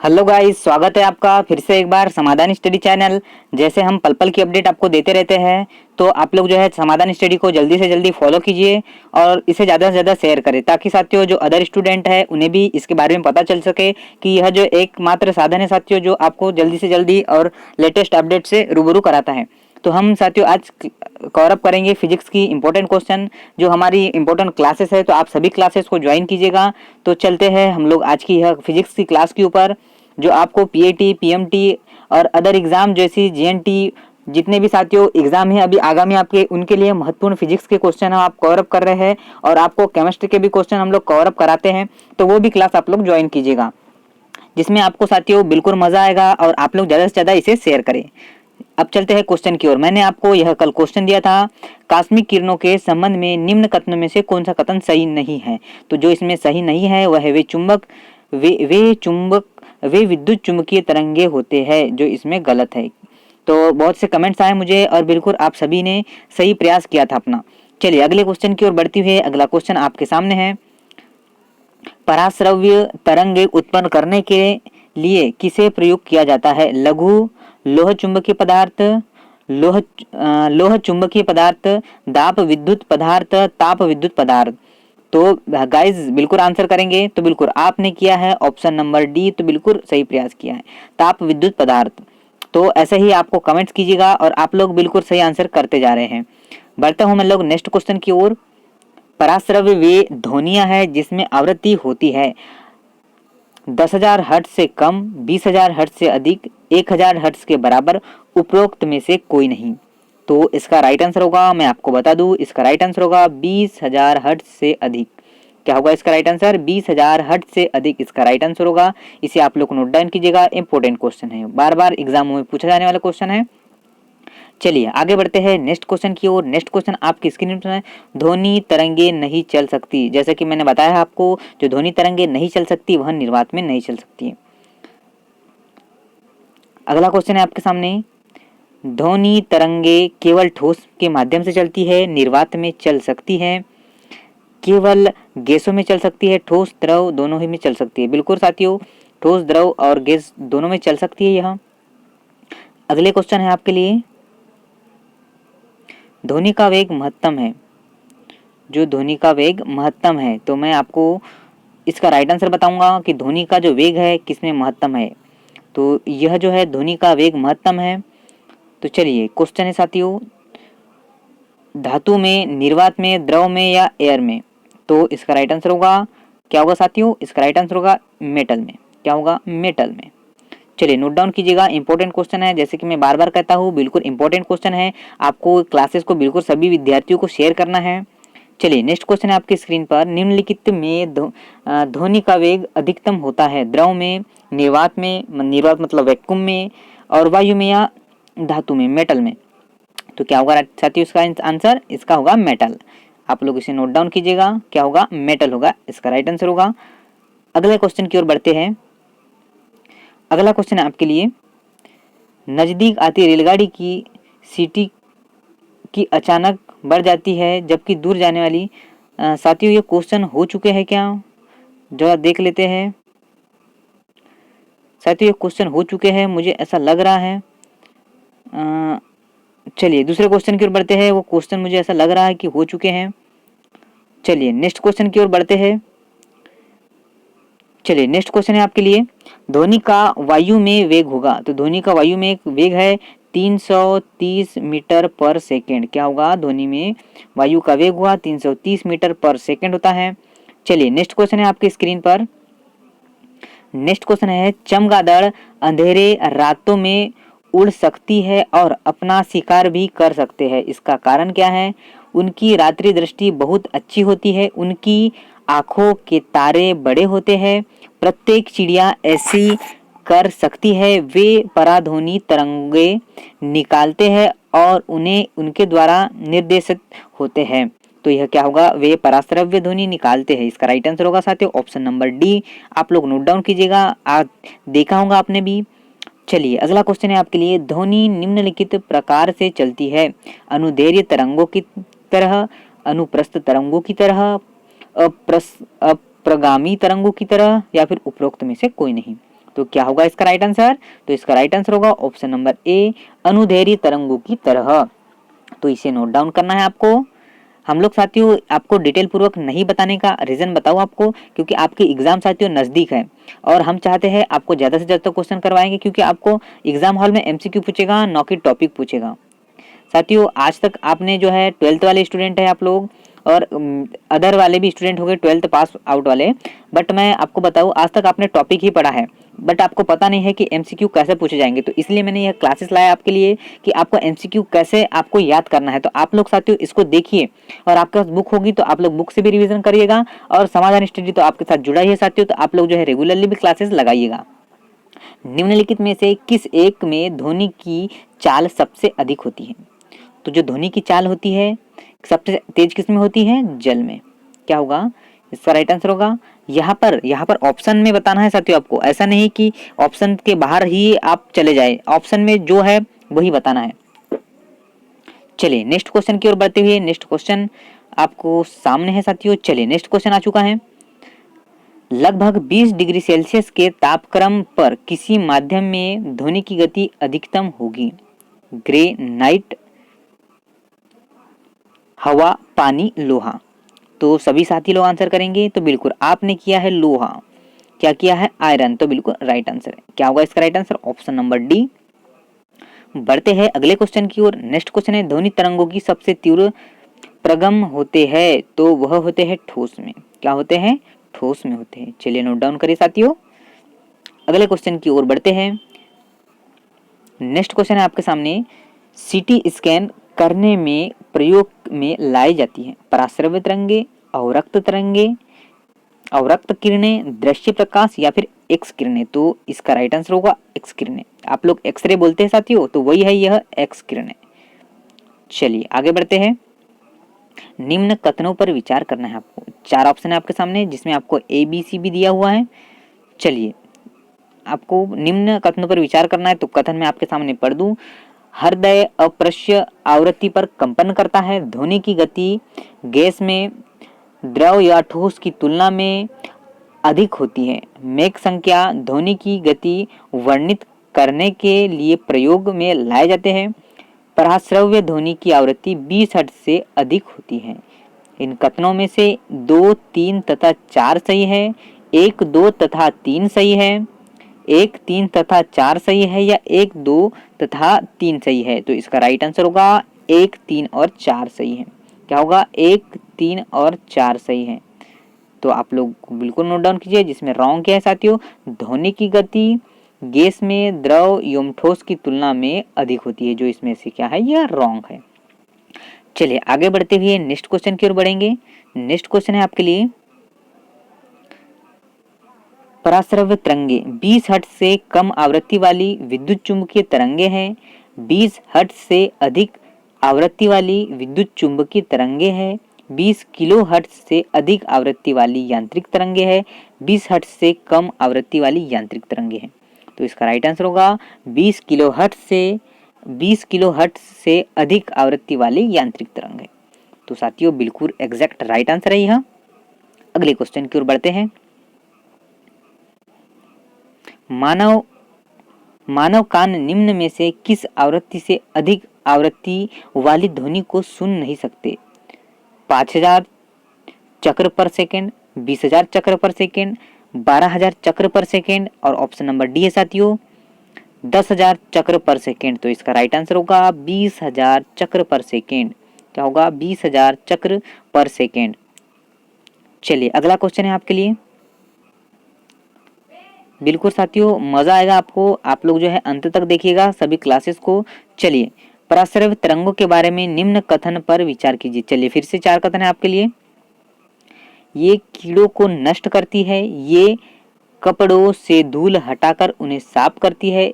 Hello guys, स्वागत है आपका फिर से एक बार समाधान स्टडी चैनल। जैसे हम पल पल की अपडेट आपको देते रहते हैं, तो आप लोग जो है समाधान स्टडी को जल्दी से जल्दी फॉलो कीजिए और इसे ज़्यादा से ज़्यादा शेयर करें, ताकि साथियों जो अदर स्टूडेंट है उन्हें भी इसके बारे में पता चल सके कि यह जो एकमात्र साधन है साथियों, जो आपको जल्दी से जल्दी और लेटेस्ट अपडेट से रूबरू कराता है। तो हम साथियों आज कवर करेंगे फिजिक्स की इंपॉर्टेंट क्वेश्चन, जो हमारी इंपॉर्टेंट क्लासेस है, तो आप सभी क्लासेस को ज्वाइन कीजिएगा। तो चलते हैं हम लोग आज की यह फिजिक्स की क्लास के ऊपर, जो आपको पीएटी, पीएमटी और अदर एग्जाम जैसी जीएनटी जितने भी साथियों एग्जाम है अभी आगामी आपके, उनके लिए महत्वपूर्ण फिजिक्स के क्वेश्चन हम आप कवर अप कर रहे हैं, और आपको केमिस्ट्री के भी क्वेश्चन हम लोग कवर अप कराते हैं। तो वो भी क्लास आप लोग ज्वाइन कीजिएगा, जिसमें आपको साथियों बिल्कुल मजा आएगा और आप लोग ज़्यादा से ज़्यादा इसे शेयर करें। अब चलते हैं क्वेश्चन की ओर। मैंने आपको यह कल क्वेश्चन दिया था, कॉस्मिक किरणों के संबंध में निम्न कथनों में से कौन सा कथन सही नहीं है। तो जो इसमें सही नहीं है वह है वे विद्युत चुंबकीय तरंगे होते हैं, जो इसमें गलत है। तो बहुत से कमेंट्स आए मुझे और बिल्कुल आप सभी ने सही प्रयास किया था अपना। चलिए अगले क्वेश्चन की ओर बढ़ती हुई, अगला क्वेश्चन आपके सामने है, पराश्रव्य तरंगे उत्पन्न करने के लिए किसे प्रयोग किया जाता है। लघु लोह चुंबकीय पदार्थ, लोह चुंबकीय पदार्थ, दाब विद्युत पदार्थ, ताप विद्युत पदार्थ। तो गाइस बिल्कुल आंसर करेंगे, तो बिल्कुल आपने किया है ऑप्शन नंबर डी, तो बिल्कुल सही प्रयास किया है, ताप विद्युत पदार्थ। तो ऐसे ही आपको कमेंट्स कीजिएगा और आप लोग बिल्कुल सही आंसर करते जा रहे हैं। बढ़ता हूं मैं लोग नेक्स्ट क्वेश्चन की ओर। पराश्रव्य वे ध्वनियां है जिसमें आवृत्ति होती है 10,000 हर्ट्ज से कम, 20,000 हर्ट्ज से अधिक, 1,000 हर्ट्ज के बराबर, उपरोक्त में से कोई नहीं। तो इसका राइट आंसर होगा, मैं आपको बता दूं, इसका राइट आंसर होगा 20,000 हर्ट्ज से अधिक। क्या होगा इसका राइट आंसर? 20,000 हर्ट्ज से अधिक इसका राइट आंसर होगा। इसे आप लोग नोट डाउन कीजिएगा, इंपॉर्टेंट क्वेश्चन है, बार बार एग्जामों में पूछा जाने वाला क्वेश्चन है। चलिए आगे बढ़ते हैं नेक्स्ट क्वेश्चन की ओर। नेक्स्ट क्वेश्चन आपकी स्क्रीन पर है, ध्वनि तरंगे नहीं चल सकती। जैसा कि मैंने बताया आपको, जो ध्वनि तरंगे नहीं चल सकती वह निर्वात में नहीं चल सकती है। अगला क्वेश्चन है आपके सामने, ध्वनि तरंगे केवल ठोस के माध्यम से चलती है, निर्वात में चल सकती है, केवल गैसों में चल सकती है, ठोस द्रव दोनों ही में चल सकती है। बिल्कुल साथियों, ठोस द्रव और गैस दोनों में चल सकती है यह। अगले क्वेश्चन है आपके लिए, ध्वनि का वेग महत्तम है। जो ध्वनि का वेग महत्तम है, तो मैं आपको इसका राइट आंसर बताऊंगा कि ध्वनि का जो वेग है किसमें महत्तम है। तो यह जो है ध्वनि का वेग महत्तम है। तो चलिए क्वेश्चन है साथियों, धातु में, निर्वात में, द्रव में या एयर में। तो इसका राइट आंसर होगा, क्या होगा साथियों? इसका राइट आंसर होगा मेटल में। क्या होगा? मेटल में। चलिए नोट डाउन कीजिएगा, इंपॉर्टेंट क्वेश्चन है, जैसे कि मैं बार बार कहता हूँ बिल्कुल इंपॉर्टेंट क्वेश्चन है। आपको क्लासेस को बिल्कुल सभी विद्यार्थियों को शेयर करना है। चलिए नेक्स्ट क्वेश्चन है आपकी स्क्रीन पर, निम्नलिखित में ध्वनि का वेग अधिकतम होता है, द्रव में, निर्वात में, निर्वात मतलब वैक्यूम में, और वायु में या धातु में, मेटल में। तो क्या होगा साथियों इसका आंसर? इसका होगा मेटल। आप लोग इसे नोट डाउन कीजिएगा, क्या होगा? मेटल होगा, इसका राइट आंसर होगा। अगले क्वेश्चन की ओर बढ़ते हैं। अगला क्वेश्चन है आपके लिए, नजदीक आती रेलगाड़ी की सीटी की अचानक बढ़ जाती है जबकि दूर जाने वाली, साथियों ये क्वेश्चन हो चुके हैं क्या? जरा देख लेते हैं। साथियों ये क्वेश्चन हो चुके हैं, मुझे ऐसा लग रहा है। चलिए दूसरे क्वेश्चन की ओर बढ़ते हैं, वो क्वेश्चन मुझे ऐसा लग रहा है कि हो चुके हैं। चलिए नेक्स्ट क्वेश्चन की ओर बढ़ते हैं। चलिए नेक्स्ट क्वेश्चन है आपके लिए, ध्वनि का वायु में वेग होगा। तो ध्वनि का वायु में एक वेग है 330 मीटर पर सेकेंड। क्या होगा? ध्वनि में वायु का वेग हुआ 330 मीटर पर सेकेंड होता है। चलिए नेक्स्ट क्वेश्चन है आपकी स्क्रीन पर। नेक्स्ट क्वेश्चन है, चमगादड़ अंधेरे रातों में उड़ सकती है और अपना शिकार भी कर सकते हैं, इसका कारण क्या है? उनकी रात्रि दृष्टि बहुत अच्छी होती है, उनकी आंखों के तारे बड़े होते हैं, प्रत्येक चिड़िया ऐसी कर सकती है, वे पराध्वनि तरंगे निकालते हैं और उन्हें उनके द्वारा निर्देशित होते हैं। तो यह क्या होगा? वे पराश्रव्य ध्वनि निकालते हैं, इसका राइट आंसर होगा साथियों ऑप्शन नंबर डी। आप लोग नोट डाउन कीजिएगा, देखा होगा आपने भी। चलिए अगला क्वेश्चन है आपके लिए, ध्वनि निम्नलिखित प्रकार से चलती है, अनुदैर्घ्य तरंगों की तरह, अनुप्रस्थ तरंगों की तरह, अप्रगामी तरंगों की तरह, या फिर उपरोक्त में से कोई नहीं। तो क्या होगा इसका राइट आंसर? तो इसका राइट आंसर होगा ऑप्शन नंबर ए, अनुदैर्घ्य तरंगों की तरह। तो इसे नोट डाउन करना है आपको। हम लोग साथियों आपको डिटेल पूर्वक नहीं बताने का रीजन बताओ आपको, क्योंकि आपकी एग्जाम साथियों नजदीक है और हम चाहते हैं आपको ज्यादा से ज्यादा क्वेश्चन करवाएंगे, क्योंकि आपको एग्जाम हॉल में एमसीक्यू पूछेगा, न कि टॉपिक पूछेगा। साथियों आज तक आपने जो है 12th वाले स्टूडेंट है आप लोग, और अदर वाले भी स्टूडेंट हो गए 12th पास आउट वाले, बट मैं आपको बताऊं आज तक आपने टॉपिक ही पढ़ा है, बट आपको पता नहीं है कि एमसीक्यू कैसे पूछे जाएंगे। तो इसलिए मैंने यह क्लासेस लाया आपके लिए कि आपको एमसीक्यू कैसे आपको याद करना है। तो आप लोग साथियों इसको देखिए, और आपके पास बुक होगी तो आप लोग बुक से भी रिवीजन करिएगा, और समाधान स्टडी तो आपके साथ जुड़ा ही है साथियों, तो आप लोग जो है रेगुलरली भी क्लासेस लगाइएगा। निम्नलिखित में से किस एक में ध्वनि की चाल सबसे अधिक होती है? तो जो ध्वनि की चाल होती है सबसे तेज किस में होती है? जल में। क्या होगा इसका राइट आंसर? होगा यहाँ पर ऑप्शन में बताना है साथियों आपको, ऐसा नहीं कि ऑप्शन के बाहर ही आप चले जाए, ऑप्शन में जो है वही बताना है। चलिए नेक्स्ट क्वेश्चन की ओर बढ़ते हुए, नेक्स्ट क्वेश्चन आपको सामने है साथियों। चलिए नेक्स्ट क्वेश्चन आ चुका है। लगभग 20 डिग्री सेल्सियस के तापक्रम पर किसी माध्यम में ध्वनि की गति अधिकतम होगी? ग्रे नाइट, हवा, पानी, लोहा। तो सभी साथी लोग आंसर करेंगे। तो बिल्कुल आपने किया है लोहा, क्या किया है? आयरन। तो बिल्कुल राइट आंसर है। क्या होगा इसका right answer? Option number D. बढ़ते हैं अगले क्वेश्चन की ओर। नेक्स्ट क्वेश्चन है, ध्वनि तरंगों की सबसे तीव्र प्रगम होते हैं तो वह होते हैं ठोस में। क्या होते हैं? ठोस में होते हैं। चलिए नोट डाउन करिए साथियों। अगले क्वेश्चन की ओर बढ़ते हैं। नेक्स्ट क्वेश्चन है आपके सामने, सीटी स्कैन करने में प्रयोग में लाई जाती है पराश्रव्य तरंगे, अवरक्त तरंगे, अवरक्त किरणें, दृश्य प्रकाश या फिर एक्स किरणें। तो इसका राइट आंसर होगा एक्स किरणें। आप लोग एक्सरे बोलते हैं साथियों, तो वही है यह एक्स किरणें। चलिए आगे बढ़ते हैं। निम्न कथनों पर विचार करना है आपको। 4 ऑप्शन है आपके सामने, जिसमें आपको ए बी सी भी दिया हुआ है। चलिए आपको निम्न कथनों पर विचार करना है, तो कथन मैं आपके सामने पढ़ दूं। हृदय अप्रश्य आवृत्ति पर कंपन करता है। ध्वनि की गति गैस में द्रव या ठोस की तुलना में अधिक होती है। मेक संख्या ध्वनि की गति वर्णित करने के लिए प्रयोग में लाए जाते हैं। पराश्रव्य ध्वनि की आवृत्ति 20 हर्ट्ज से अधिक होती है। इन कथनों में से 2, 3 तथा 4 सही है, 1, 2 तथा 3 सही है, 1, 3 तथा 4 सही है, या 1, 2 तथा 3 सही है। तो इसका राइट आंसर होगा 1, 3 और 4 सही है। क्या होगा? 1, 3 और 4 सही है। तो आप लोग बिल्कुल नोट डाउन कीजिए। जिसमें रॉन्ग क्या है साथियों? ध्वनि की गति गैस में द्रव एवं ठोस की तुलना में अधिक होती है, जो इसमें से क्या है? यह रॉन्ग है। चलिए आगे बढ़ते हुए नेक्स्ट क्वेश्चन की ओर बढ़ेंगे। नेक्स्ट क्वेश्चन है आपके लिए, पराश्रव्य तरंगे 20 हर्ट्ज से कम आवृत्ति वाली विद्युत चुंबकीय तरंगे हैं। 20 हर्ट्ज से अधिक आवृत्ति वाली विद्युत चुंबकीय तरंगे हैं। 20 किलो हर्ट्ज से अधिक आवृत्ति वाली यांत्रिक तरंगे हैं। 20 हर्ट्ज से कम आवृत्ति वाली यांत्रिक तरंगे हैं। तो इसका राइट आंसर होगा 20 किलो हर्ट्ज से अधिक आवृत्ति वाली यांत्रिक तरंग है। तो साथियों बिल्कुल एग्जैक्ट राइट आंसर है यह। अगले क्वेश्चन की ओर बढ़ते हैं। मानव कान निम्न में से किस आवृत्ति से अधिक आवृत्ति वाली ध्वनि को सुन नहीं सकते? 5000 चक्र पर सेकेंड, 20,000 चक्र पर सेकेंड, 12,000 चक्र पर सेकेंड, और ऑप्शन नंबर डी है साथियों 10,000 चक्र पर सेकेंड। तो इसका राइट आंसर होगा 20,000 चक्र पर सेकेंड। क्या होगा? 20,000 चक्र पर सेकेंड। चलिए अगला क्वेश्चन है आपके लिए। बिल्कुल साथियों मजा आएगा आपको, आप लोग जो है अंत तक देखिएगा सभी क्लासेस को। चलिए पराश्रव्य तरंगों के बारे में निम्न कथन पर विचार कीजिए। चलिए फिर से 4 कथन है आपके लिए। ये कीड़ों को नष्ट करती है, ये कपड़ों से धूल हटाकर उन्हें साफ करती है,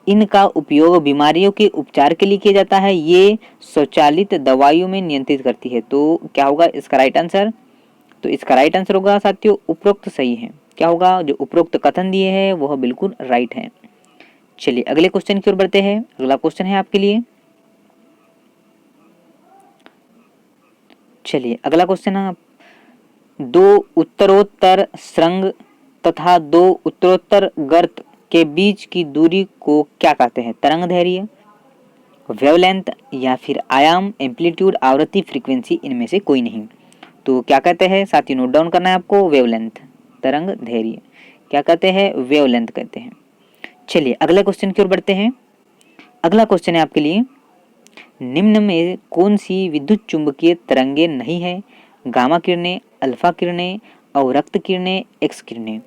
इनका उपयोग बीमारियों के उपचार के लिए किया जाता है, ये स्वचालित दवाइयों में नियंत्रित करती है। तो क्या होगा इसका राइट आंसर? तो इसका राइट आंसर होगा साथियों उपरोक्त सही है। क्या होगा? जो उपरोक्त कथन दिए हैं वह बिल्कुल राइट है। चलिए अगले क्वेश्चन की ओर बढ़ते हैं। अगला क्वेश्चन है आपके लिए। चलिए अगला क्वेश्चन है, 2 उत्तरोत्तर सुरंग तथा दो उत्तरोत्तर गर्त के बीच की दूरी को क्या कहते हैं? तरंग दैर्घ्य, वेवलेंथ या फिर आयाम, एम्पलीट्यूड, आवृत्ति, फ्रीक्वेंसी, इनमें से कोई नहीं। तो क्या कहते हैं साथियों, नोट डाउन करना है आपको, वेवलेंथ, तरंग दैर्घ्य क्या कहते हैं? वेवलेंथ कहते हैं। चलिए अगले क्वेश्चन की ओर बढ़ते हैं। अगला क्वेश्चन है आपके लिए, निम्न में कौन सी विद्युत चुंबकीय तरंगे नहीं है? गामा किरणें, अल्फा किरणें, अवरक्त किरणें, एक्स किरणें।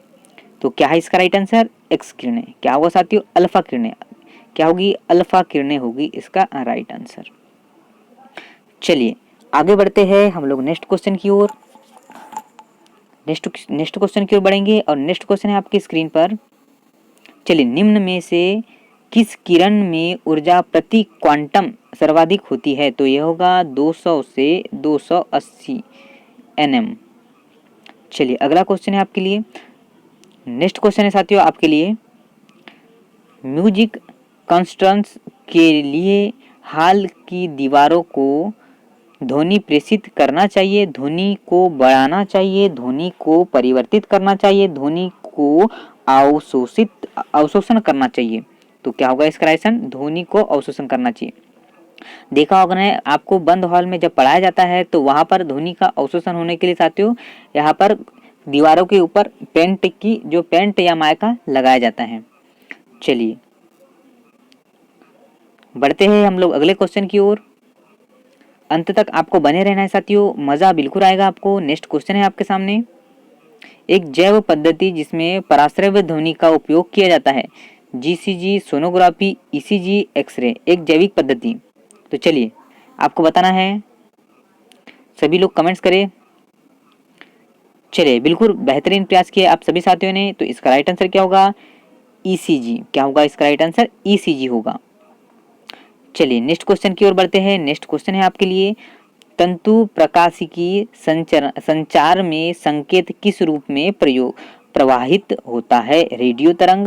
तो क्या है इसका राइट आंसर? एक्स किरणें। क्या होगा साथियों? अल्फा किरणें। क्या होगी? अल्फा किरणें होगी इसका राइट आंसर। चलिए आगे बढ़ते हैं हम लोग नेक्स्ट क्वेश्चन की ओर। नेक्स्ट क्वेश्चन की ओर बढ़ेंगे और नेक्स्ट क्वेश्चन है आपकी स्क्रीन पर। चलिए, निम्न में से किस किरण में ऊर्जा प्रति क्वांटम सर्वाधिक होती है? तो यह होगा 200 से 280 nm। चलिए अगला क्वेश्चन है आपके लिए। नेक्स्ट क्वेश्चन है साथियों आपके लिए, म्यूजिक कॉन्स्टेंट्स के लिए हाल की दीवारों को ध्वनि प्रेषित करना चाहिए, ध्वनि को बढ़ाना चाहिए, ध्वनि को परिवर्तित करना चाहिए, ध्वनि को अवशोषण करना चाहिए। तो क्या होगा इसका राइट आंसर? ध्वनि को अवशोषण करना चाहिए। देखा होगा ना आपको, बंद हॉल में जब पढ़ाया जाता है तो वहां पर ध्वनि का अवशोषण होने के लिए साथियों यहाँ पर दीवारों के ऊपर पेंट या माइका लगाया जाता है। चलिए बढ़ते हैं हम लोग अगले क्वेश्चन की ओर। अंत तक आपको बने रहना है साथियों, मजा बिल्कुल आएगा आपको। नेक्स्ट क्वेश्चन है आपके सामने, एक जैव पद्धति जिसमें पराश्रव्य ध्वनि का उपयोग किया जाता है, जीसीजी, सोनोग्राफी, ईसीजी, एक्सरे, एक जैविक पद्धति। तो चलिए आपको बताना है, सभी लोग कमेंट्स करें। चलिए बिल्कुल बेहतरीन प्रयास किया आप सभी साथियों ने। तो इसका राइट आंसर क्या होगा? ईसीजी। क्या होगा इसका राइट आंसर? ईसीजी होगा। चलिए नेक्स्ट क्वेश्चन की ओर बढ़ते हैं। नेक्स्ट क्वेश्चन है आपके लिए, तंतु प्रकाशिकी संचार में संकेत किस रूप में प्रवाहित होता है? रेडियो तरंग,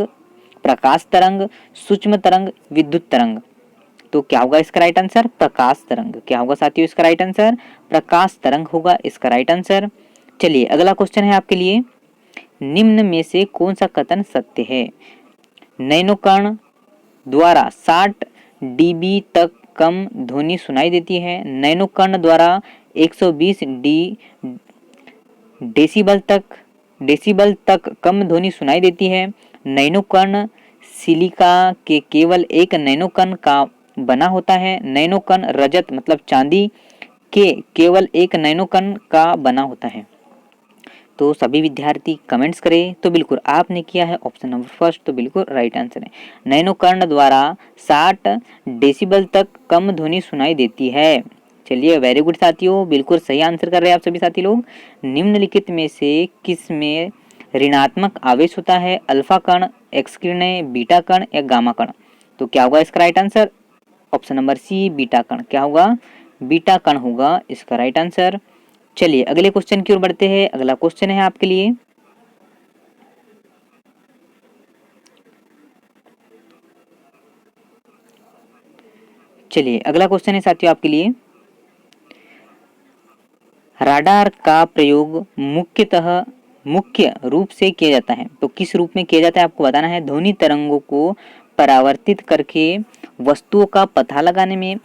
प्रकाश तरंग, सूक्ष्म तरंग, विद्युत तरंग। तो क्या होगा इसका राइट आंसर? प्रकाश तरंग। क्या होगा साथियों इसका राइट आंसर? प्रकाश तरंग होगा इसका राइट आंसर। चलिए अगला क्वेश्चन है आपके लिए, निम्न में से कौन सा कथन सत्य है? नैनोकण द्वारा 60 डीबी तक कम ध्वनि सुनाई देती है, नैनोकण द्वारा 120 डेसिबल तक कम ध्वनि सुनाई देती है, नैनोकण सिलिका के केवल एक नैनोकण का बना होता है, नैनोकण रजत मतलब चांदी के केवल एक नैनोकण का बना होता है। तो सभी विद्यार्थी कमेंट्स करें। तो बिल्कुल आपने किया है ऑप्शन नंबर फर्स्ट, तो बिल्कुल राइट आंसर है। नैनोकर्ण द्वारा 60 डेसिबल तक कम ध्वनि सुनाई देती है। चलिए वेरी गुड साथियों, बिल्कुल सही आंसर कर रहे हैं आप सभी साथी लोग। निम्नलिखित में से किस में ऋणात्मक आवेश होता है? अल्फा कण, एक्स किरणें, बीटा कण या गामा कण। तो क्या होगा इसका right answer? Option number C beta कण। क्या होगा? बीटा कण होगा इसका राइट आंसर। चलिए अगले क्वेश्चन की ओर बढ़ते हैं। अगला क्वेश्चन है आपके लिए, चलिए अगला क्वेश्चन है साथियों आपके लिए, राडार का प्रयोग मुख्य रूप से किया जाता है। तो किस रूप में किया जाता है आपको बताना है। ध्वनि तरंगों को परावर्तित करके वस्तुओं का पता लगाने में,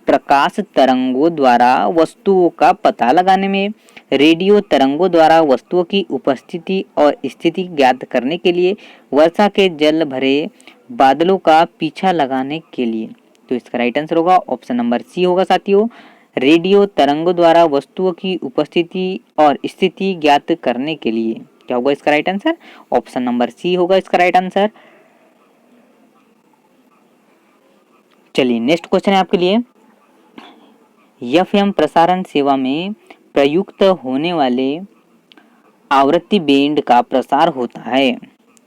प्रकाश तरंगों द्वारा वस्तुओं का पता लगाने में, रेडियो तरंगों द्वारा वस्तुओं की उपस्थिति और स्थिति ज्ञात करने के लिए, वर्षा के जल भरे बादलों का पीछा लगाने के लिए। तो इसका राइट आंसर होगा ऑप्शन नंबर सी होगा साथियों, रेडियो तरंगों द्वारा वस्तुओं की उपस्थिति और स्थिति ज्ञात करने के लिए। क्या होगा इसका right answer? Option number C होगा इसका राइट आंसर। चलिए नेक्स्ट क्वेश्चन है आपके लिए, एफएम प्रसारण सेवा में प्रयुक्त होने वाले आवृत्ति बैंड का प्रसार होता है।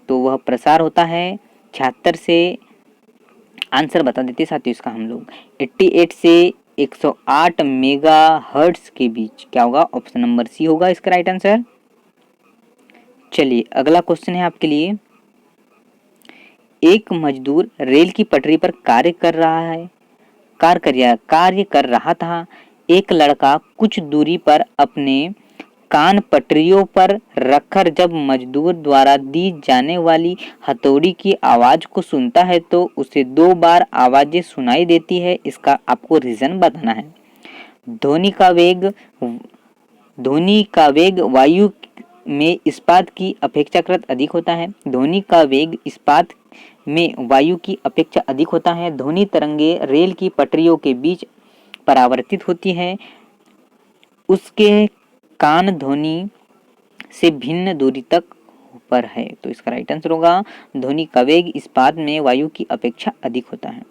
तो वह प्रसार होता है 76 से, आंसर बता देते साथियों इसका हम लोग, 88 से 108 मेगा हर्ट्ज के बीच। क्या होगा? ऑप्शन नंबर सी होगा इसका राइट आंसर। चलिए अगला क्वेश्चन है आपके लिए, एक मजदूर रेल की पटरी पर कार्य कर रहा था। एक लड़का कुछ दूरी पर अपने कान पटरियों पर रखकर जब मजदूर द्वारा दी जाने वाली हथौड़ी की आवाज को सुनता है तो उसे 2 बार आवाजें सुनाई देती है। इसका आपको रीजन बताना है। ध्वनि का वेग ध्वनि का वेग वायु में इस्पात की अपेक्षाकृत अधिक होता है। ध्वनि का वेग इस्पात में वायु की अपेक्षा अधिक होता है। ध्वनि तरंगे रेल की पटरियों के बीच परावर्तित होती है। उसके कान ध्वनि से भिन्न दूरी तक पर है। तो इसका राइट आंसर होगा ध्वनि का वेग इस्पात में वायु की अपेक्षा अधिक होता है।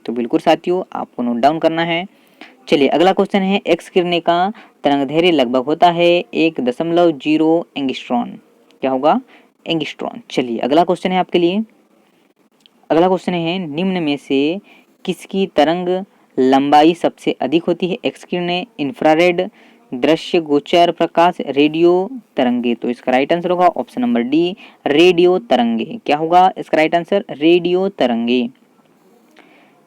तो बिल्कुल साथियों आपको नोट डाउन करना है। चलिए अगला क्वेश्चन है, एक्स किरणें का तरंगदैर्घ्य लगभग होता है 1.0 एंगस्ट्रॉन। क्या होगा? एंगस्ट्रॉन। चलिए अगला क्वेश्चन है आपके लिए। अगला क्वेश्चन है, निम्न में से किसकी तरंग लंबाई सबसे अधिक होती है? एक्स किरणें, इंफ्रारेड, दृश्य गोचर प्रकाश, रेडियो तरंगे। तो इसका राइट आंसर होगा ऑप्शन नंबर डी, रेडियो तरंगे। क्या होगा इसका राइट आंसर? रेडियो तरंगे।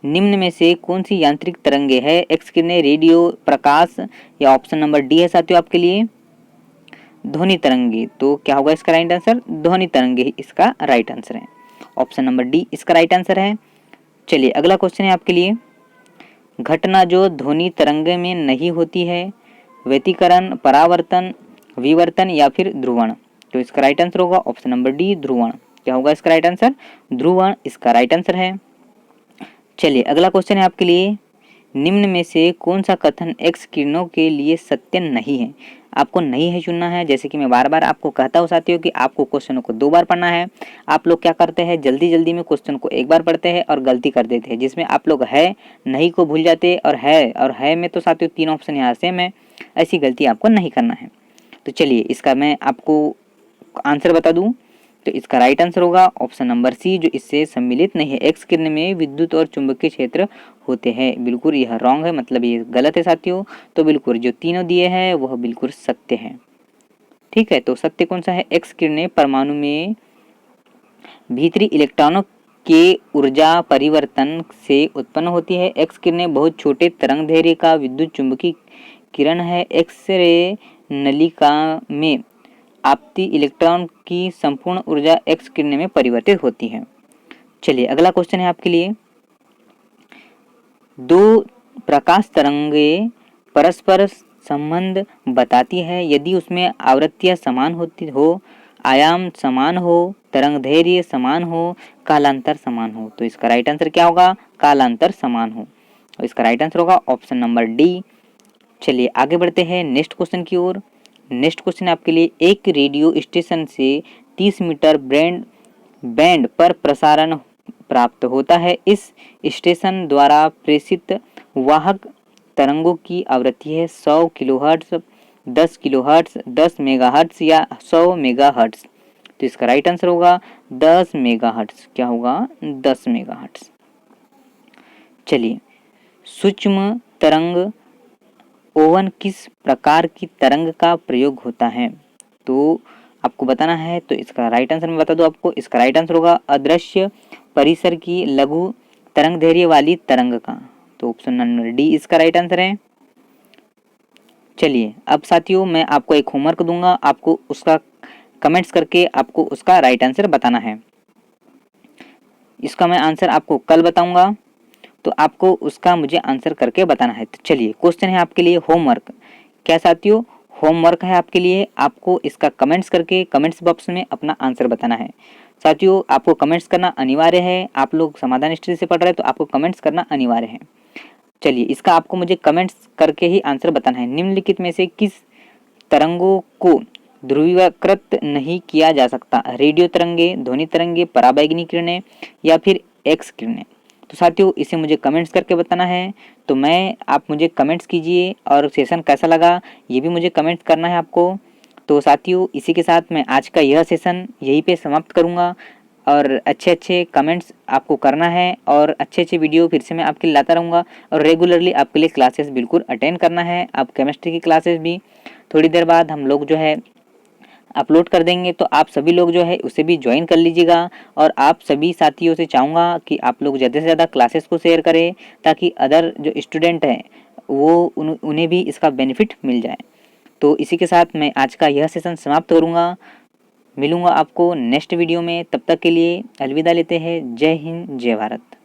निम्न में से कौन सी यांत्रिक तरंगे है? एक्स किरणें, रेडियो, प्रकाश या ऑप्शन नंबर डी है साथियों आपके लिए ध्वनि तरंगे। तो क्या होगा इसका राइट आंसर? ध्वनि तरंगे ही इसका राइट आंसर है। ऑप्शन नंबर डी इसका राइट आंसर है। चलिए अगला क्वेश्चन है आपके लिए, घटना जो ध्वनि तरंगे में नहीं होती है, व्यतिकरण, परावर्तन, विवर्तन या फिर ध्रुवण। तो इसका राइट आंसर होगा ऑप्शन नंबर डी, ध्रुवण। क्या होगा इसका राइट आंसर? ध्रुवण इसका राइट आंसर है। चलिए अगला क्वेश्चन है आपके लिए, निम्न में से कौन सा कथन एक्स किरणों के लिए सत्य नहीं है? आपको नहीं है चुनना है। जैसे कि मैं बार बार आपको कहता हूँ साथियों कि आपको क्वेश्चनों को 2 बार पढ़ना है। आप लोग क्या करते हैं, जल्दी जल्दी में क्वेश्चन को 1 बार पढ़ते हैं और गलती कर देते हैं, जिसमें आप लोग है नहीं को भूल जाते और है में तो साथियों 3 ऑप्शन यहाँ सेम है। ऐसी गलती आपको नहीं करना है। तो चलिए इसका मैं आपको आंसर बता दूं, तो इसका राइट आंसर होगा ऑप्शन नंबर सी, जो इससे सम्मिलित नहीं है। एक्स किरण में विद्युत और चुंबकीय क्षेत्र होते हैं। बिल्कुल यह रॉन्ग है, मतलब ये गलत है साथियों। तो बिल्कुल जो तीनों दिए हैं वह बिल्कुल सत्य है। ठीक है, तो सत्य कौन सा है? एक्स किरणें परमाणु में भीतरी इलेक्ट्रॉनों के ऊर्जा परिवर्तन से उत्पन्न होती है। एक्स किरणें बहुत छोटे तरंगदैर्घ्य का विद्युत चुंबकीय किरण है। एक्स-रे नलिका में आपती इलेक्ट्रॉन की संपूर्ण ऊर्जा एक्स किरणें में परिवर्तित होती है। चलिए अगला क्वेश्चन है आपके लिए, 2 प्रकाश तरंगें परस्पर संबंध बताती है यदि उसमें आवृत्तियां समान होती हो, आयाम समान हो, तरंगदैर्घ्य समान हो, कालांतर समान हो। तो इसका राइट आंसर क्या होगा? कालांतर समान हो। तो इसका राइट आंसर होगा ऑप्शन नंबर डी। चलिए आगे बढ़ते हैं नेक्स्ट क्वेश्चन की ओर। नेक्स्ट क्वेश्चन आपके लिए, एक रेडियो स्टेशन से 30 मीटर बैंड पर प्रसारण प्राप्त होता है। इस स्टेशन द्वारा प्रेषित वाहक तरंगों की आवृत्ति है 100 किलोहर्ट्ज, 10 किलोहर्ट्ज, 10 मेगाहर्ट्ज या 100 मेगाहर्ट्ज। तो इसका राइट आंसर होगा 10 मेगाहर्ट्ज। क्या होगा? 10 मेगाहर्ट्ज। चलिए, सूक्ष्म तरंग ओवन किस प्रकार की तरंग का प्रयोग होता है? तो आपको बताना है। तो इसका राइट आंसर मैं बता दूं आपको, इसका राइट आंसर होगा अदृश्य परिसर की लघु तरंगदैर्घ्य वाली तरंग का। तो ऑप्शन नंबर डी इसका राइट आंसर है। चलिए अब साथियों मैं आपको एक होमवर्क दूंगा, आपको उसका कमेंट्स करके आपको उसका राइट आंसर बताना है। इसका मैं आंसर आपको कल बताऊंगा, तो आपको उसका मुझे आंसर करके बताना है। तो चलिए क्वेश्चन है आपके लिए होमवर्क। क्या साथियों? होमवर्क है आपके लिए, आपको इसका कमेंट्स करके कमेंट्स बॉक्स में अपना आंसर बताना है। साथियों आपको कमेंट्स करना अनिवार्य है। आप लोग समाधान हिस्ट्री से पढ़ रहे हैं तो आपको कमेंट्स करना अनिवार्य है। चलिए इसका आपको मुझे कमेंट्स करके ही आंसर बताना है। निम्नलिखित में से किस तरंगों को ध्रुवीकृत नहीं किया जा सकता? रेडियो तरंगे, ध्वनि तरंगे, पराबैंगनी किरणें या फिर एक्स किरणें। तो साथियों इसे मुझे कमेंट्स करके बताना है। तो आप मुझे कमेंट्स कीजिए और सेशन कैसा लगा ये भी मुझे कमेंट्स करना है आपको। तो साथियों इसी के साथ मैं आज का यह सेशन यहीं पे समाप्त करूँगा और अच्छे अच्छे कमेंट्स आपको करना है और अच्छे अच्छे वीडियो फिर से मैं आपके लिए लाता रहूँगा और रेगुलरली आपके लिए क्लासेस बिल्कुल अटेंड करना है। आप केमिस्ट्री की क्लासेस भी थोड़ी देर बाद हम लोग जो है अपलोड कर देंगे, तो आप सभी लोग जो है उसे भी ज्वाइन कर लीजिएगा। और आप सभी साथियों से चाहूँगा कि आप लोग ज़्यादा से ज़्यादा क्लासेस को शेयर करें ताकि अदर जो स्टूडेंट हैं वो उन्हें भी इसका बेनिफिट मिल जाए। तो इसी के साथ मैं आज का यह सेशन समाप्त करूँगा। मिलूँगा आपको नेक्स्ट वीडियो में, तब तक के लिए अलविदा लेते हैं। जय हिंद, जय भारत।